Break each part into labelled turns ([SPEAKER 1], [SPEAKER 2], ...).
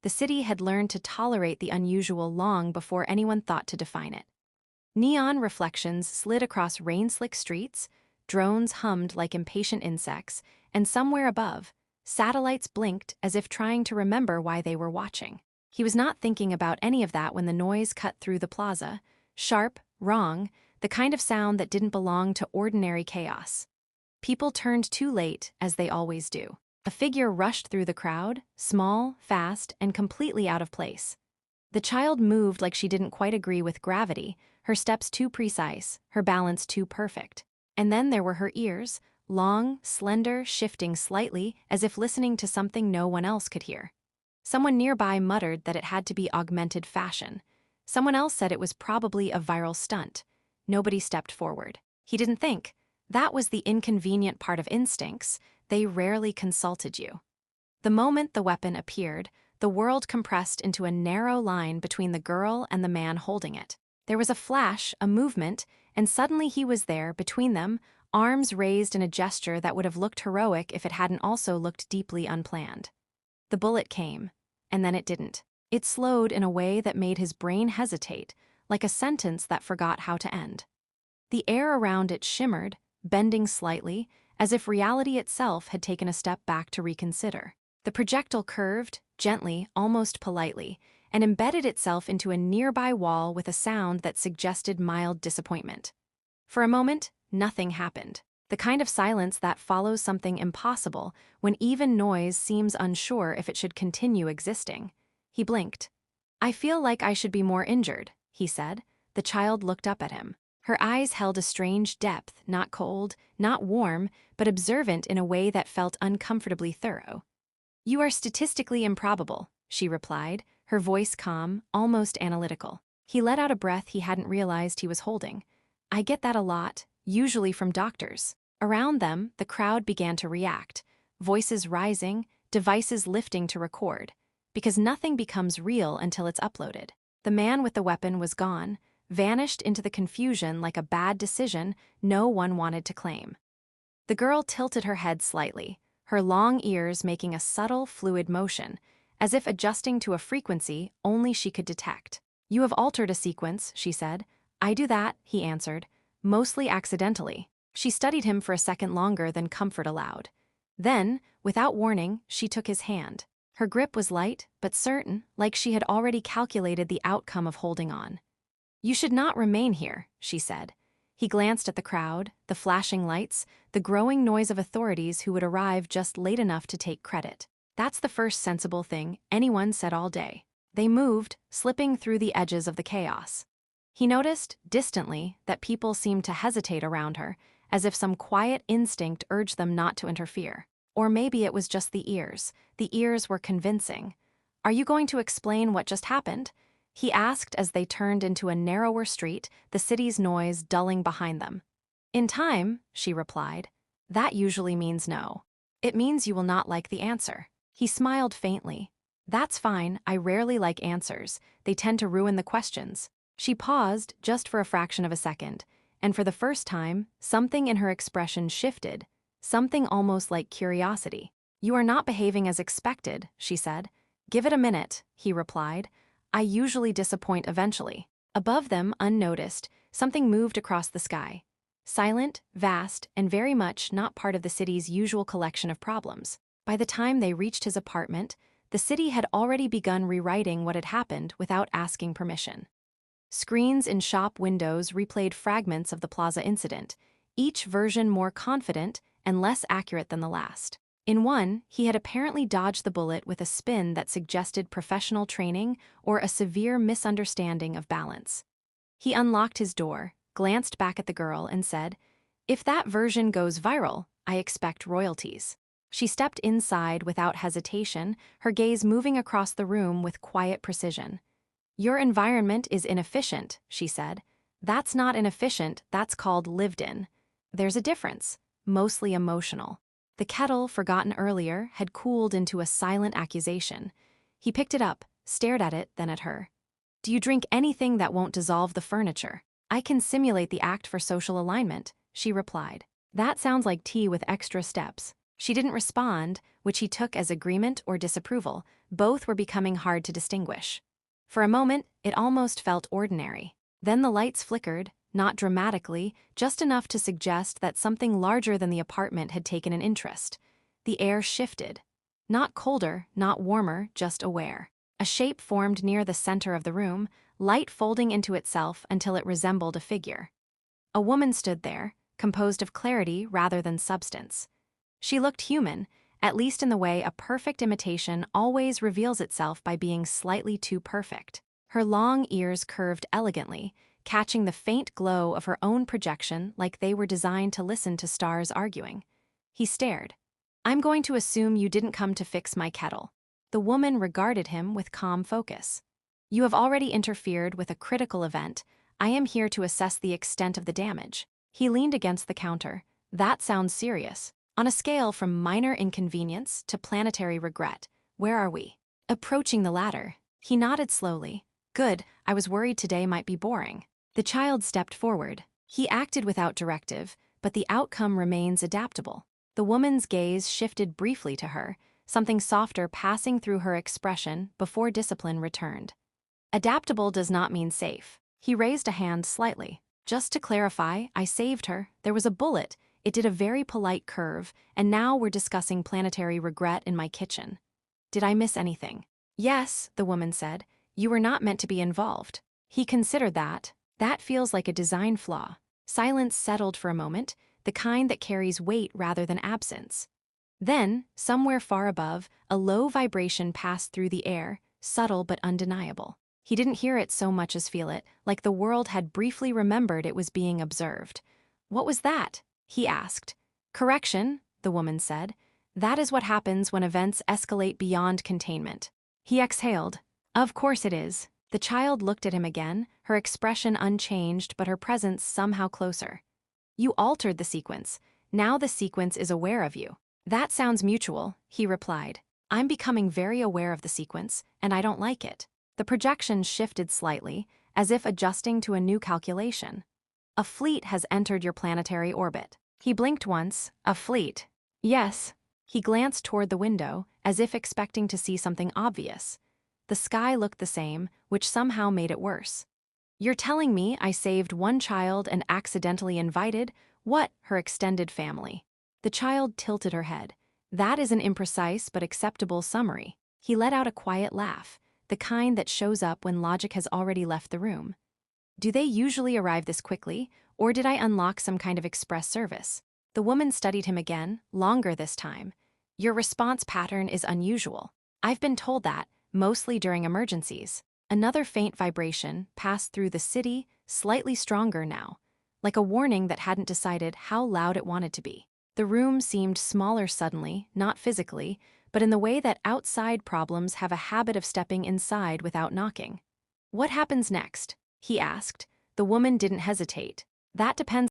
[SPEAKER 1] The city had learned to tolerate the unusual long before anyone thought to define it. Neon reflections slid across rain-slick streets, drones hummed like impatient insects, and somewhere above, satellites blinked as if trying to remember why they were watching. He was not thinking about any of that when the noise cut through the plaza, sharp, wrong, the kind of sound that didn't belong to ordinary chaos. People turned too late, as they always do. A figure rushed through the crowd, small, fast, and completely out of place. The child moved like she didn't quite agree with gravity, her steps too precise, her balance too perfect. And then there were her ears, long, slender, shifting slightly, as if listening to something no one else could hear. Someone nearby muttered that it had to be augmented fashion. Someone else said it was probably a viral stunt. Nobody stepped forward. He didn't think. That was the inconvenient part of instincts. They rarely consulted you. The moment the weapon appeared, the world compressed into a narrow line between the girl and the man holding it. There was a flash, a movement, and suddenly he was there, between them, arms raised in a gesture that would have looked heroic if it hadn't also looked deeply unplanned. The bullet came, and then it didn't. It slowed in a way that made his brain hesitate, like a sentence that forgot how to end. The air around it shimmered, bending slightly, as if reality itself had taken a step back to reconsider. The projectile curved, gently, almost politely, and embedded itself into a nearby wall with a sound that suggested mild disappointment. For a moment, nothing happened. The kind of silence that follows something impossible when even noise seems unsure if it should continue existing. He blinked. "I feel like I should be more injured," he said. The child looked up at him. Her eyes held a strange depth, not cold, not warm, but observant in a way that felt uncomfortably thorough. "You are statistically improbable," she replied, her voice calm, almost analytical. He let out a breath he hadn't realized he was holding. "I get that a lot, usually from doctors." Around them, the crowd began to react, voices rising, devices lifting to record, because nothing becomes real until it's uploaded. The man with the weapon was gone, vanished into the confusion like a bad decision no one wanted to claim. The girl tilted her head slightly, her long ears making a subtle, fluid motion, as if adjusting to a frequency only she could detect. "You have altered a sequence," she said. "I do that," he answered, mostly accidentally. She studied him for a second longer than comfort allowed. Then, without warning, she took his hand. Her grip was light, but certain, like she had already calculated the outcome of holding on. "You should not remain here," she said. He glanced at the crowd, the flashing lights, the growing noise of authorities who would arrive just late enough to take credit. That's the first sensible thing anyone said all day. They moved, slipping through the edges of the chaos. He noticed, distantly, that people seemed to hesitate around her, as if some quiet instinct urged them not to interfere. Or maybe it was just the ears. The ears were convincing. "Are you going to explain what just happened?" he asked as they turned into a narrower street, the city's noise dulling behind them. "In time," she replied. "That usually means no. It means you will not like the answer." He smiled faintly. "That's fine, I rarely like answers. They tend to ruin the questions." She paused, just for a fraction of a second, and for the first time, something in her expression shifted, something almost like curiosity. "You are not behaving as expected," she said. "Give it a minute," he replied. "I usually disappoint eventually." Above them, unnoticed, something moved across the sky. Silent, vast, and very much not part of the city's usual collection of problems. By the time they reached his apartment, the city had already begun rewriting what had happened without asking permission. Screens in shop windows replayed fragments of the plaza incident, each version more confident and less accurate than the last. In one, he had apparently dodged the bullet with a spin that suggested professional training or a severe misunderstanding of balance. He unlocked his door, glanced back at the girl, and said, "If that version goes viral, I expect royalties." She stepped inside without hesitation, her gaze moving across the room with quiet precision. "Your environment is inefficient," she said. "That's not inefficient, that's called lived in. There's a difference, mostly emotional." The kettle, forgotten earlier, had cooled into a silent accusation. He picked it up, stared at it, then at her. "Do you drink anything that won't dissolve the furniture?" "I can simulate the act for social alignment," she replied. "That sounds like tea with extra steps." She didn't respond, which he took as agreement or disapproval. Both were becoming hard to distinguish. For a moment, it almost felt ordinary. Then the lights flickered, not dramatically, just enough to suggest that something larger than the apartment had taken an interest. The air shifted. Not colder, not warmer, just aware. A shape formed near the center of the room, light folding into itself until it resembled a figure. A woman stood there, composed of clarity rather than substance. She looked human, at least in the way a perfect imitation always reveals itself by being slightly too perfect. Her long ears curved elegantly, catching the faint glow of her own projection like they were designed to listen to stars arguing. He stared. "I'm going to assume you didn't come to fix my kettle." The woman regarded him with calm focus. "You have already interfered with a critical event. I am here to assess the extent of the damage." He leaned against the counter. "That sounds serious. On a scale from minor inconvenience to planetary regret, where are we?" "Approaching the latter." He nodded slowly. "Good, I was worried today might be boring." The child stepped forward. He acted without directive, but the outcome remains adaptable. The woman's gaze shifted briefly to her, something softer passing through her expression before discipline returned. Adaptable does not mean safe. He raised a hand slightly. "Just to clarify, I saved her. There was a bullet. It did a very polite curve, and now we're discussing planetary regret in my kitchen. Did I miss anything?" "Yes," the woman said. "You were not meant to be involved." He considered that. That feels like a design flaw. Silence settled for a moment, the kind that carries weight rather than absence. Then, somewhere far above, a low vibration passed through the air, subtle but undeniable. He didn't hear it so much as feel it, like the world had briefly remembered it was being observed. "What was that?" he asked. "Correction," the woman said. "That is what happens when events escalate beyond containment." He exhaled. "Of course it is." The child looked at him again, her expression unchanged but her presence somehow closer. "You altered the sequence. Now the sequence is aware of you." "That sounds mutual," he replied. "I'm becoming very aware of the sequence, and I don't like it." The projection shifted slightly, as if adjusting to a new calculation. "A fleet has entered your planetary orbit." He blinked once. "A fleet?" "Yes." He glanced toward the window, as if expecting to see something obvious. The sky looked the same, which somehow made it worse. "You're telling me I saved one child and accidentally invited, what, her extended family?" The child tilted her head. "That is an imprecise but acceptable summary." He let out a quiet laugh, the kind that shows up when logic has already left the room. "Do they usually arrive this quickly, or did I unlock some kind of express service?" The woman studied him again, longer this time. "Your response pattern is unusual. I've been told that, mostly during emergencies." Another faint vibration passed through the city, slightly stronger now, like a warning that hadn't decided how loud it wanted to be. The room seemed smaller suddenly, not physically, but in the way that outside problems have a habit of stepping inside without knocking. "What happens next?" he asked. The woman didn't hesitate. "That depends."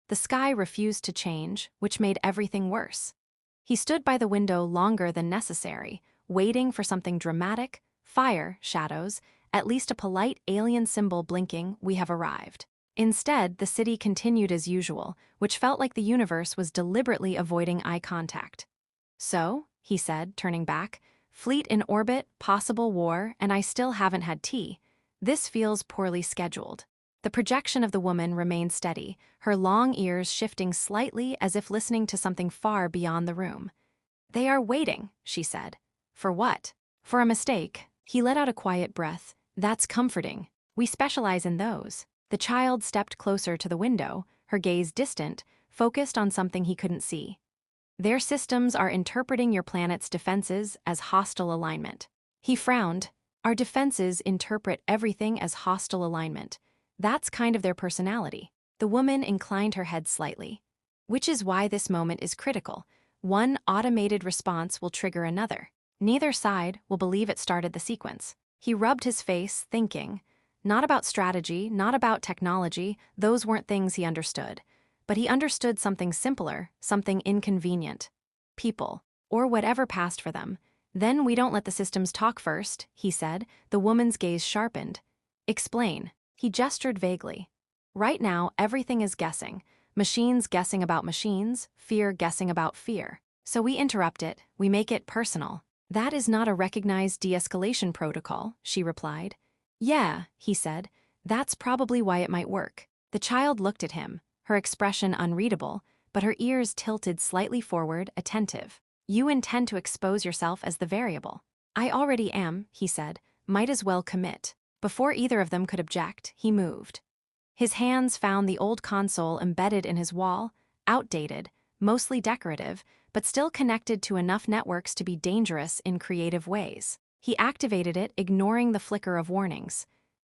[SPEAKER 1] The sky refused to change, which made everything worse. He stood by the window longer than necessary, waiting for something dramatic, fire, shadows, at least a polite alien symbol blinking, "We have arrived." Instead, the city continued as usual, which felt like the universe was deliberately avoiding eye contact. "So," he said, turning back, "fleet in orbit, possible war, and I still haven't had tea. This feels poorly scheduled." The projection of the woman remained steady, her long ears shifting slightly as if listening to something far beyond the room. "They are waiting," she said. "For what?" "For a mistake." He let out a quiet breath. "That's comforting. We specialize in those." The child stepped closer to the window, her gaze distant, focused on something he couldn't see. "Their systems are interpreting your planet's defenses as hostile alignment." He frowned. "Our defenses interpret everything as hostile alignment. That's kind of their personality." The woman inclined her head slightly. "Which is why this moment is critical. One automated response will trigger another. Neither side will believe it started the sequence." He rubbed his face, thinking. Not about strategy, not about technology, those weren't things he understood. But he understood something simpler, something inconvenient. People, or whatever passed for them. Then we don't let the systems talk first, he said, the woman's gaze sharpened. Explain. He gestured vaguely. Right now, everything is guessing. Machines guessing about machines, fear guessing about fear. So we interrupt it, we make it personal. That is not a recognized de-escalation protocol, she replied. Yeah, he said, that's probably why it might work. The child looked at him, her expression unreadable, but her ears tilted slightly forward, attentive. You intend to expose yourself as the variable. I already am, he said, might as well commit. Before either of them could object, he moved. His hands found the old console embedded in his wall, outdated, mostly decorative, but still connected to enough networks to be dangerous in creative ways. He activated it, ignoring the flicker of warnings.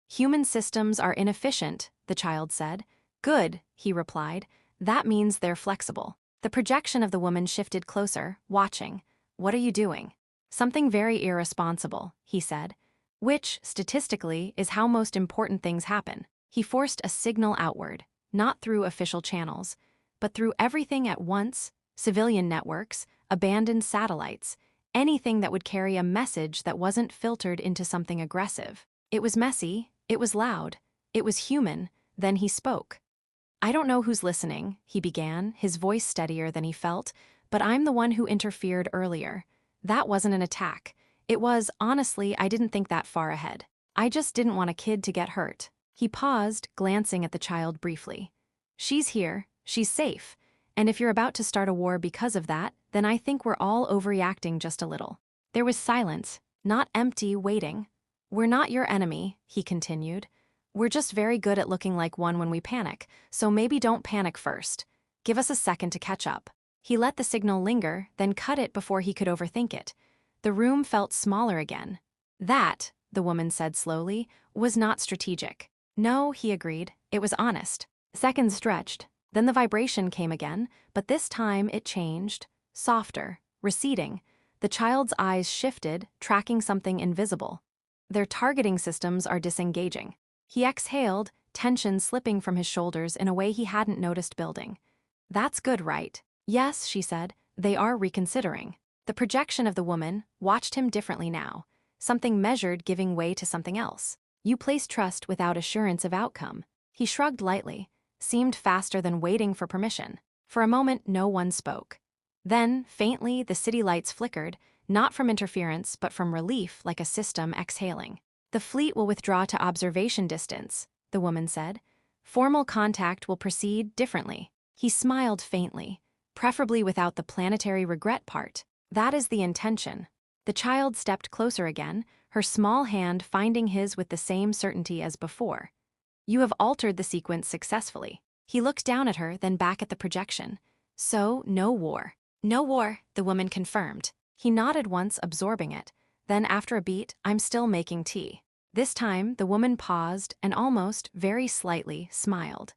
[SPEAKER 1] Human systems are inefficient, the child said. Good, he replied. That means they're flexible. The projection of the woman shifted closer, watching. What are you doing? Something very irresponsible, he said. Which, statistically, is how most important things happen. He forced a signal outward, not through official channels, but through everything at once, civilian networks, abandoned satellites, anything that would carry a message that wasn't filtered into something aggressive. It was messy, it was loud, it was human, then he spoke. I don't know who's listening, he began, his voice steadier than he felt, but I'm the one who interfered earlier. That wasn't an attack. It was, honestly, I didn't think that far ahead. I just didn't want a kid to get hurt. He paused, glancing at the child briefly. She's here, she's safe, and if you're about to start a war because of that, then I think we're all overreacting just a little. There was silence, not empty waiting. We're not your enemy, he continued. We're just very good at looking like one when we panic, so maybe don't panic first. Give us a second to catch up. He let the signal linger, then cut it before he could overthink it. The room felt smaller again. That, the woman said slowly, was not strategic. No, he agreed, it was honest. Seconds stretched, then the vibration came again, but this time it changed, softer, receding. The child's eyes shifted, tracking something invisible. Their targeting systems are disengaging. He exhaled, tension slipping from his shoulders in a way he hadn't noticed building. That's good, right? Yes, she said, they are reconsidering. The projection of the woman watched him differently now, something measured giving way to something else. You place trust without assurance of outcome. He shrugged lightly, seemed faster than waiting for permission. For a moment, no one spoke. Then, faintly, the city lights flickered, not from interference but from relief like a system exhaling. The fleet will withdraw to observation distance, the woman said. Formal contact will proceed differently. He smiled faintly, preferably without the planetary regret part. That is the intention. The child stepped closer again, her small hand finding his with the same certainty as before. You have altered the sequence successfully. He looked down at her, then back at the projection. So, no war. No war, the woman confirmed. He nodded once, absorbing it. Then, after a beat, I'm still making tea. This time, the woman paused and almost, very slightly, smiled.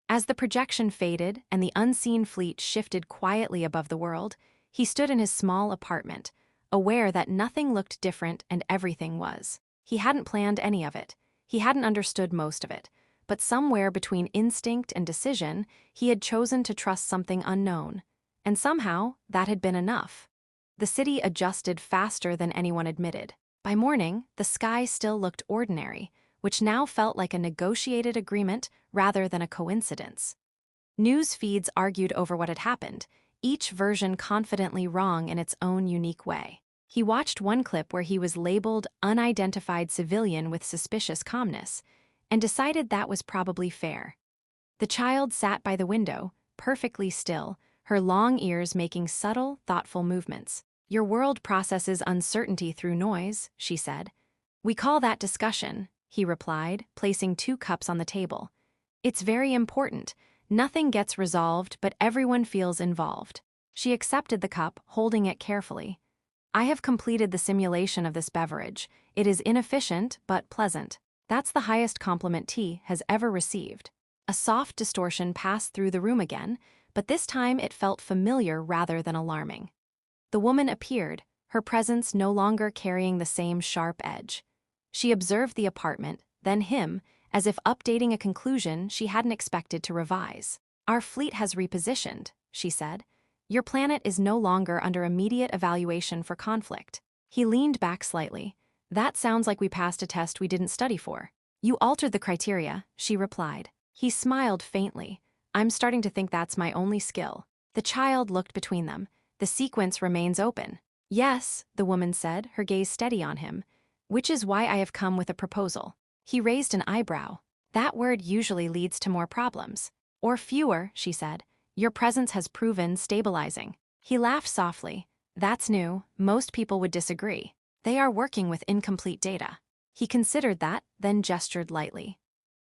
[SPEAKER 1] As the projection faded and the unseen fleet shifted quietly above the world, he stood in his small apartment, aware that nothing looked different and everything was. He hadn't planned any of it. He hadn't understood most of it. But somewhere between instinct and decision, he had chosen to trust something unknown. And somehow, that had been enough. The city adjusted faster than anyone admitted. By morning, the sky still looked ordinary, which now felt like a negotiated agreement rather than a coincidence. News feeds argued over what had happened, each version confidently wrong in its own unique way. He watched one clip where he was labeled unidentified civilian with suspicious calmness, and decided that was probably fair. The child sat by the window, perfectly still, her long ears making subtle, thoughtful movements. Your world processes uncertainty through noise, she said. We call that discussion, he replied, placing 2 cups on the table. It's very important. Nothing gets resolved, but everyone feels involved. She accepted the cup, holding it carefully. I have completed the simulation of this beverage. It is inefficient, but pleasant. That's the highest compliment tea has ever received. A soft distortion passed through the room again, but this time it felt familiar rather than alarming. The woman appeared, her presence no longer carrying the same sharp edge. She observed the apartment, then him, as if updating a conclusion she hadn't expected to revise. Our fleet has repositioned, she said. Your planet is no longer under immediate evaluation for conflict. He leaned back slightly. That sounds like we passed a test we didn't study for. You altered the criteria, she replied. He smiled faintly. I'm starting to think that's my only skill. The child looked between them. The sequence remains open. Yes, the woman said, her gaze steady on him. Which is why I have come with a proposal. He raised an eyebrow. That word usually leads to more problems. Or fewer, she said. Your presence has proven stabilizing. He laughed softly. That's new. Most people would disagree. They are working with incomplete data. He considered that, then gestured lightly.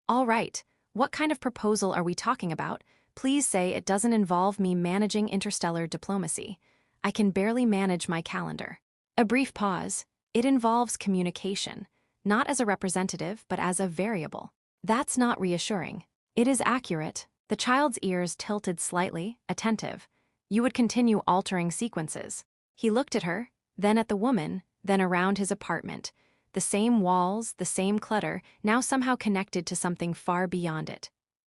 [SPEAKER 1] All right, what kind of proposal are we talking about? Please say it doesn't involve me managing interstellar diplomacy. I can barely manage my calendar. A brief pause. It involves communication, not as a representative, but as a variable. That's not reassuring. It is accurate. The child's ears tilted slightly, attentive. You would continue altering sequences. He looked at her, then at the woman, then around his apartment. The same walls, the same clutter, now somehow connected to something far beyond it.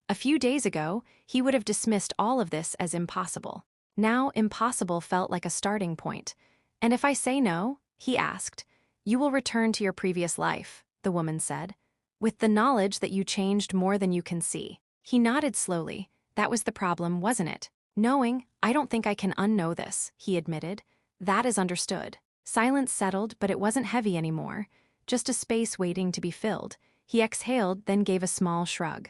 [SPEAKER 1] A few days ago, he would have dismissed all of this as impossible. Now, impossible felt like a starting point. And if I say no, he asked, you will return to your previous life, the woman said, with the knowledge that you changed more than you can see. He nodded slowly. That was the problem, wasn't it? Knowing, I don't think I can unknow this, he admitted. That is understood. Silence settled, but it wasn't heavy anymore. Just a space waiting to be filled. He exhaled, then gave a small shrug.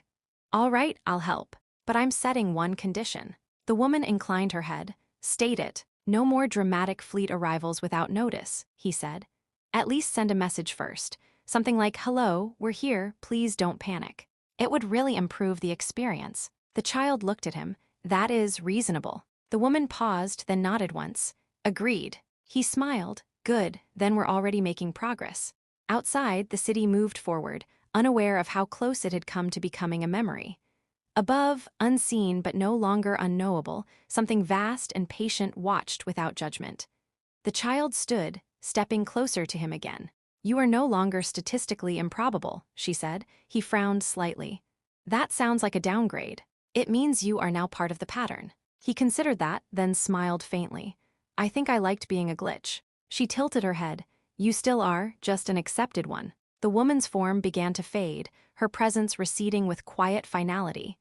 [SPEAKER 1] All right, I'll help. But I'm setting one condition. The woman inclined her head. State it. No more dramatic fleet arrivals without notice, he said. At least send a message first. Something like, hello, we're here, please don't panic. It would really improve the experience. The child looked at him. That is reasonable. The woman paused, then nodded once. Agreed. He smiled. Good, then we're already making progress. Outside, the city moved forward, unaware of how close it had come to becoming a memory. Above, unseen but no longer unknowable, something vast and patient watched without judgment. The child stood, stepping closer to him again. You are no longer statistically improbable, she said. He frowned slightly. That sounds like a downgrade. It means you are now part of the pattern. He considered that, then smiled faintly. I think I liked being a glitch. She tilted her head. You still are, just an accepted one. The woman's form began to fade, her presence receding with quiet finality.